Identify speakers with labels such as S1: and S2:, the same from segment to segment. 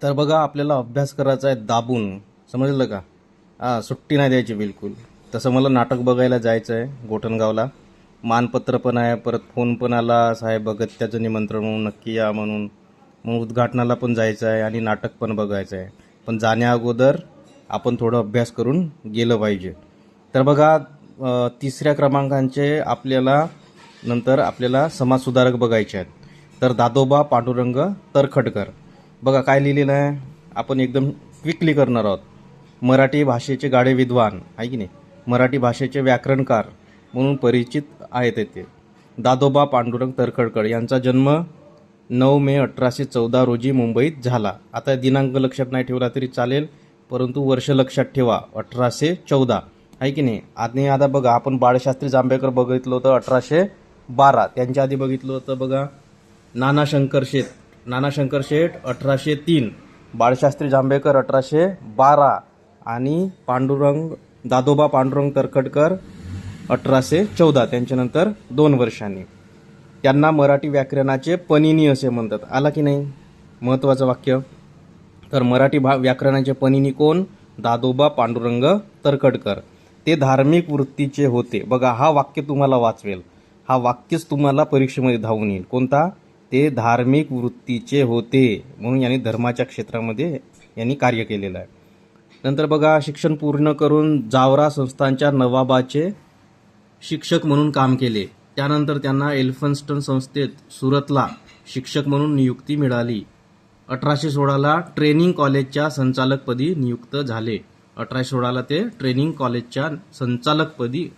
S1: तर बघा आपल्याला अभ्यास करायचा आहे दाबून, समजलं का? हां, सुट्टी नाही द्यायची बिलकुल. तसं मला नाटक बघायला जायचं आहे गोठणगावला. मानपत्र पण आहे, परत फोन पण आला साहेब अगत्याचं निमंत्रण म्हणून नक्की या म्हणून. मग उद्घाटनाला पण जायचं आहे आणि नाटक पण बघायचं आहे. पण जाण्या अगोदर आपण थोडं अभ्यास करून गेलं पाहिजे. तर बघा तिसऱ्या क्रमांकांचे आपल्याला समाजसुधारक बघायचे आहेत. तर दादोबा पांडुरंग तरखडकर. बघा काय लिहिलेलं आहे, आपण एकदम क्विकली करणार आहोत. मराठी भाषेचे गाढे विद्वान आहे की नाही, मराठी भाषेचे व्याकरणकार म्हणून परिचित आहेत ते दादोबा पांडुरंग तरखडकर. यांचा जन्म 9 मे 1814 रोजी मुंबईत झाला. आता दिनांक लक्षात नाही ठेवला तरी चालेल, परंतु वर्ष लक्षात ठेवा 1814 आहे की नाही. आणि आता बघा आपण बाळशास्त्री जांभेकर बघितलं होतं 1812. त्यांच्या आधी बघितलं होतं बघा नाना शंकर शेठ 1803, बाळशास्त्री जांभेकर 1812 आणि दादोबा पांडुरंग तरखडकर 1814. त्यांच्यानंतर 2 वर्षांनी. त्यांना मराठी व्याकरणाचे पनिनी असे म्हणतात. आला की नाही महत्त्वाचं वाक्य? तर मराठी व्याकरणाचे पनिनी कोण? दादोबा पांडुरंग तरखडकर. ते धार्मिक वृत्तीचे होते. बघा हा वाक्य तुम्हाला वाचवेल, हा वाक्यच तुम्हाला परीक्षेमध्ये धावून येईल. कोणता? ते धार्मिक वृत्तीचे होते, म्हणून यांनी धर्माच्या क्षेत्रामध्ये यांनी कार्य केलेलं आहे. नंतर बघा शिक्षण पूर्ण करून जावरा संस्थांच्या नवाबाचे शिक्षक म्हणून काम केले. त्यानंतर त्यांना एल्फन्स्टन संस्थेत सुरतला शिक्षक म्हणून नियुक्ती मिळाली. 1816ला ट्रेनिंग कॉलेजच्या संचालकपदी नियुक्त झाले. 1816ला ते ट्रेनिंग कॉलेजच्या संचालकपदी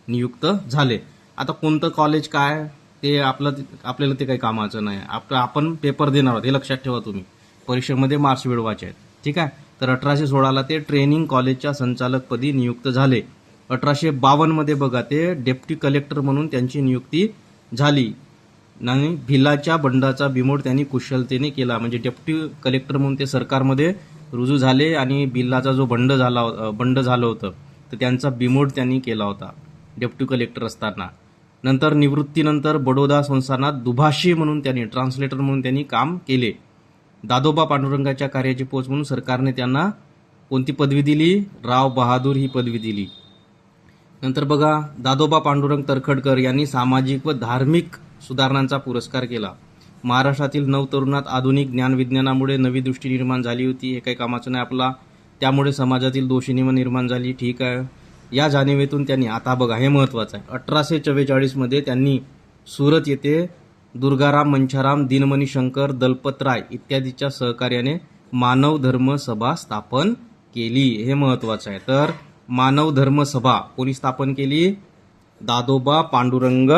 S1: नियुक्त झाले. आता कोणतं कॉलेज काय ते आपल्याला ते काही कामाचं नाही. आपण पेपर देणार आहोत हे लक्षात ठेवा तुम्ही. परीक्षेमध्ये मार्क्स मिळवायचे आहेत, ठीक आहे. तर 1816ला ते ट्रेनिंग कॉलेजच्या संचालकपदी नियुक्त झाले. 1852 बघा ते डेप्टी कलेक्टर म्हणून त्यांची नियुक्ती झाली. आणि भिलाच्या बंडाचा बिमोड त्यांनी कुशलतेने केला. म्हणजे डेप्टी कलेक्टर म्हणून ते सरकारमध्ये रुजू झाले आणि भिलाचा जो बंड झालं होतं तर त्यांचा बिमोड त्यांनी केला होता डेप्टी कलेक्टर असताना. नंतर निवृत्तीनंतर बडोदा संस्थानात दुभाषी म्हणून ट्रान्सलेटर म्हणून त्यांनी काम केले. दादोबा पांडुरंगाच्या कार्याची पोच म्हणून सरकारने त्यांना कोणती पदवी दिली? राव बहादूर ही पदवी दिली. नंतर बघा दादोबा पांडुरंग तरखडकर यांनी सामाजिक व धार्मिक सुधारणांचा पुरस्कार केला. महाराष्ट्रातील नवतरुणात आधुनिक ज्ञानविज्ञानामुळे नवी दृष्टी निर्माण झाली होती. हे काही कामाचं नाही आपला. त्यामुळे समाजातील दोषीनिमा निर्माण झाली, ठीक आहे. या जाणिवेतून त्यांनी, आता बघा हे महत्त्वाचं आहे, 1844 त्यांनी सुरत येथे दुर्गाराम मंछाराम, दिनमणी शंकर, दलपतराय इत्यादीच्या सहकार्याने मानव धर्म सभा स्थापन केली. हे महत्त्वाचं आहे. तर मानव धर्म सभा कोणी स्थापन केली? दादोबा पांडुरंग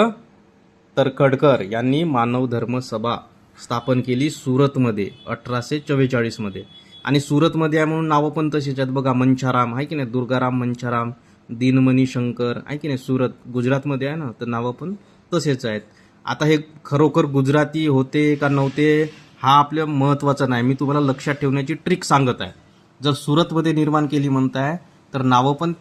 S1: तरखडकर यांनी मानव धर्म सभा स्थापन केली सुरतमध्ये 1844. आणि सुरतमध्ये आहे म्हणून नावं पण तशीच आहेत बघा. मंछाराम आहे की नाही, दुर्गाराम मंछाराम, दिनमणी शंकर आहे की नाही. सुरत गुजरातमध्ये आहे ना, तर नावं पण तसेच आहेत. आता हे खरोखर गुजराती होते का नव्हते हा आपल्या महत्त्वाचा नाही, मी तुम्हाला लक्षात ठेवण्याची ट्रिक सांगत आहे. जर सुरतमध्ये निर्माण केली म्हणताय तर नावं पण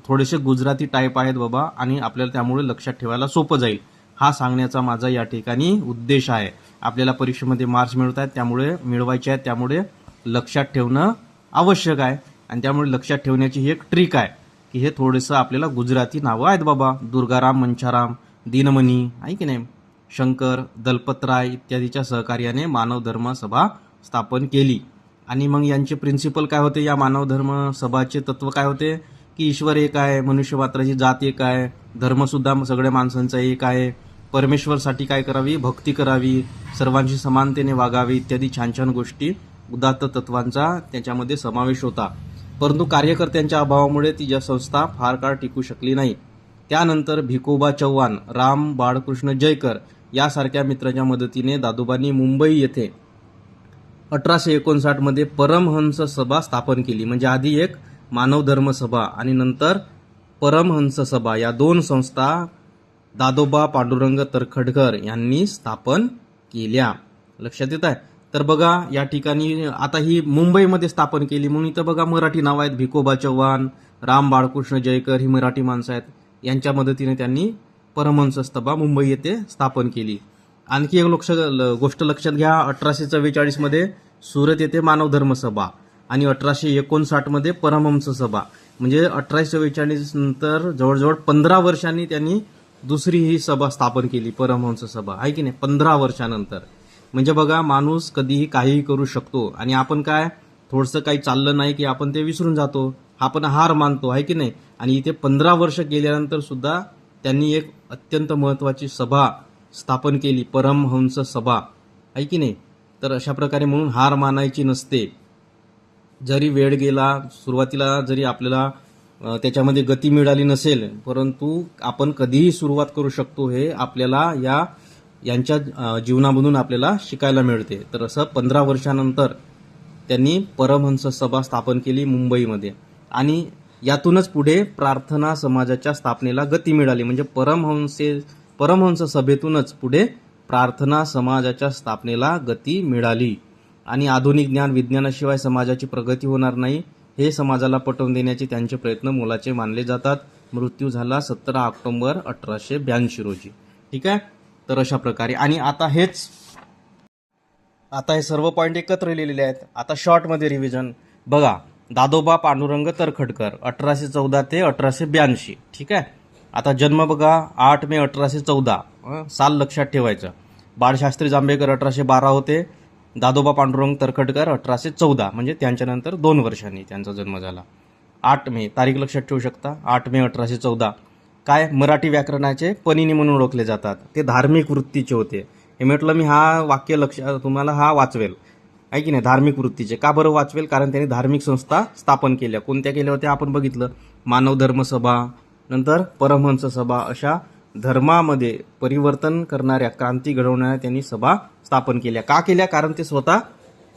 S1: थोडेसे गुजराती टाईप आहेत बाबा, आणि आपल्याला त्यामुळे लक्षात ठेवायला सोपं जाईल. हा सांगण्याचा माझा या ठिकाणी उद्देश आहे. आपल्याला परीक्षेमध्ये मार्क्स मिळवायचे आहेत, त्यामुळे लक्षात ठेवणं आवश्यक आहे. आणि त्यामुळे लक्षात ठेवण्याची ही एक ट्रिक आहे की हे थोडंसं आपल्याला गुजराती नावं आहेत बाबा. दुर्गाराम मंछाराम, दिनमणी आहे की नाही, शंकर, दलपतराय इत्यादीच्या सहकार्याने मानव धर्म सभा स्थापन केली. आणि मग यांचे प्रिन्सिपल काय होते? या मानव धर्म सभाचे तत्व काय होते? की ईश्वर एक आहे, मनुष्य मात्राची जात एक आहे, धर्मसुद्धा सगळ्या माणसांचा एक आहे, परमेश्वरसाठी काय करावी? भक्ती करावी, सर्वांशी समानतेने वागावी इत्यादी छान छान गोष्टी, उदात्त तत्वांचा त्याच्यामध्ये समावेश होता. परंतु कार्यकर्त्यांच्या अभावामुळे ती संस्था फार काळ टिकू शकली नाही. त्यानंतर भिकोबा चव्हाण, राम बाळकृष्ण जयकर यासारख्या मित्राच्या मदतीने दादोबांनी मुंबई येथे 1859 परमहंस सभा स्थापन केली. म्हणजे आधी एक मानव धर्म सभा आणि नंतर परमहंस सभा, या 2 संस्था दादोबा पांडुरंग तरखडकर यांनी स्थापन केल्या. लक्षात येत आहे? तर बघा या ठिकाणी आता ही मुंबईमध्ये स्थापन केली म्हणून इथं बघा मराठी नाव आहेत. भिकोबा चव्हाण, राम बाळकृष्ण जयकर ही मराठी माणसं आहेत. यांच्या मदतीने त्यांनी परमहंस सभा मुंबई येथे स्थापन केली. आणखी एक गोष्ट लक्षात घ्या, 1844 मध्ये सुरत येथे मानव धर्म सभा आणि 1859 मध्ये परमहंस सभा. म्हणजे 1844 नंतर जवळजवळ 15 वर्षांनी त्यांनी दुसरी ही सभा स्थापन केली, परमहंस सभा, आहे की नाही, 15 वर्षानंतर. म्हणजे बघा, माणूस कधीही काहीही करू शकतो आणि आपण काय थोडंसं काही चाललं नाही की आपण ते विसरून जातो, आपण हार मानतो, आहे की नाही. आणि इथे 15 वर्ष गेल्यानंतर सुद्धा त्यांनी एक अत्यंत महत्वाची सभा स्थापन केली, परमहंस सभा, आहे की नाही. तर अशा प्रकारे म्हणून हार मानायची नसते. जरी वेळ गेला, सुरुवातीला जरी आपल्याला त्याच्यामध्ये गती मिळाली नसेल, परंतु आपण कधीही सुरुवात करू शकतो, हे आपल्याला यांच्या जीवनामधून आपल्याला शिकायला मिळते. तर असं 15 वर्षानंतर त्यांनी परमहंस सभा स्थापन केली मुंबईमध्ये आणि यातूनच पुढे प्रार्थना समाजाच्या स्थापनेला गती मिळाली. म्हणजे परमहंस सभेतूनच पुढे प्रार्थना समाजाच्या स्थापनेला गती मिळाली. आणि आधुनिक ज्ञान विज्ञानाशिवाय समाजाची प्रगती होणार नाही, हे समाजाला पटवून देण्याचे त्यांचे प्रयत्न मोलाचे मानले जातात. मृत्यू झाला 17 ऑक्टोबर 1882 रोजी. ठीक आहे. तर अशा प्रकारे, आणि आता हे सर्व पॉईंट एकत्र लिहिलेले आहेत. आता शॉर्टमध्ये रिव्हिजन बघा. दादोबा पांडुरंग तरखडकर 1814 ते 1882. ठीक आहे. आता जन्म बघा, 8 मे 1814, साल लक्षात ठेवायचं. बाळशास्त्री जांभेकर 1812 होते, दादोबा पांडुरंग तरखडकर 1814, म्हणजे त्यांच्यानंतर 2 वर्षांनी त्यांचा जन्म झाला. 8 मे तारीख लक्षात ठेवू शकता, 8 मे 1814. काय, मराठी व्याकरणाचे पनिनी म्हणून ओळखले जातात. ते धार्मिक वृत्तीचे होते. हे म्हटलं मी, हा वाक्य तुम्हाला हा वाचवेल, आहे की नाही. धार्मिक वृत्तीचे का बरं वाचवेल, कारण त्यांनी धार्मिक संस्था स्थापन केल्या. कोणत्या केल्या होत्या आपण बघितलं, मानव धर्म सभा, नंतर परमहंस सभा. अशा धर्मामध्ये परिवर्तन करणाऱ्या, क्रांती घडवणाऱ्या त्यांनी सभा स्थापन केल्या. का केल्या, कारण ते स्वतः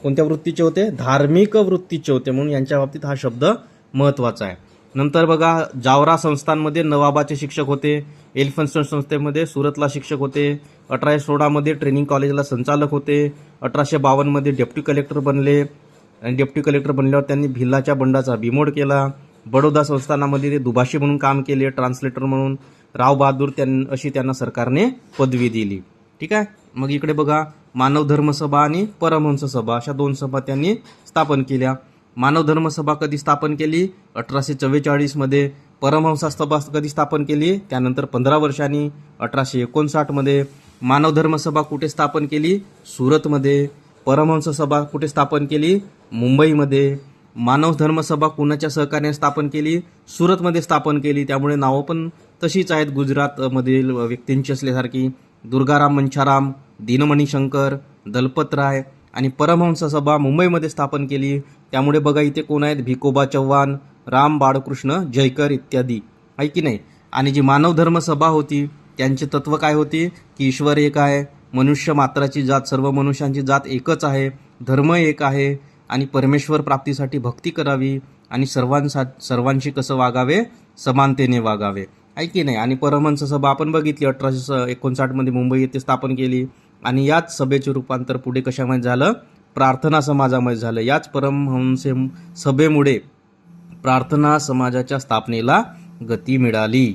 S1: कोणत्या वृत्तीचे होते, धार्मिक वृत्तीचे होते, म्हणून यांच्या बाबतीत हा शब्द महत्वाचा आहे. नंतर बघा, जावरा संस्थांमध्ये नवाबाचे शिक्षक होते, एलिफन्स्टन संस्थेमध्ये सुरतला शिक्षक होते, 1816 मध्ये ट्रेनिंग कॉलेजला संचालक होते, 1852 मध्ये डेप्टी कलेक्टर बनले, आणि डेप्टी कलेक्टर बनल्यावर त्यांनी भिल्लाच्या बंडाचा बिमोड केला. बडोदा संस्थानामध्ये ते दुभाषी म्हणून काम केले, ट्रान्सलेटर म्हणून. राव बहादूर अशी त्यांना सरकारने पदवी दिली. ठीक आहे. मग इकडे बघा, मानव धर्म सभा आणि परमहंस सभा अशा 2 सभा त्यांनी स्थापन केल्या. मानव धर्म सभा कधी स्थापन केली, 1844 मध्ये. परमहंस सभा कधी स्थापन केली, त्यानंतर 15 वर्षांनी 1859 मध्ये. मानव धर्म सभा कुठे स्थापन केली, सुरतमध्ये. परमहंस सभा कुठे स्थापन केली, मुंबईमध्ये. मानव धर्म सभा कुणाच्या सहकार्याने स्थापन केली, सुरतमध्ये स्थापन केली. त्यामुळे नावं पण तशीच आहेत गुजरातमधील व्यक्तींची असल्यासारखी. दुर्गाराम मंछाराम, दीनमणी शंकर, दलपतराय. आणि परमहंस सभा मुंबईमध्ये स्थापन केली. त्यामुळे बघा इथे कोण आहेत, भिकोबा चव्हाण, राम बाळकृष्ण जयकर इत्यादी, आहे की नाही. आणि जी मानव धर्म सभा होती, त्यांचे तत्व काय होती, की ईश्वर एक आहे, मनुष्य मात्राची जात, सर्व मनुष्यांची जात एकच आहे, धर्म एक आहे, आणि परमेश्वर प्राप्तीसाठी भक्ती करावी, आणि सर्वांशी कसं वागावे, समानतेने वागावे, आहे की नाही. आणि परमहंस सभा आपण बघितली 1859 मध्ये मुंबई येथे स्थापन केली. आणि याच सभेचे रूपांतर पुढे कशामध्ये झालं, प्रार्थना समाजामध्ये झालं. याच परमहंस सभेमुळे प्रार्थना समाजाच्या स्थापनेला गती मिळाली.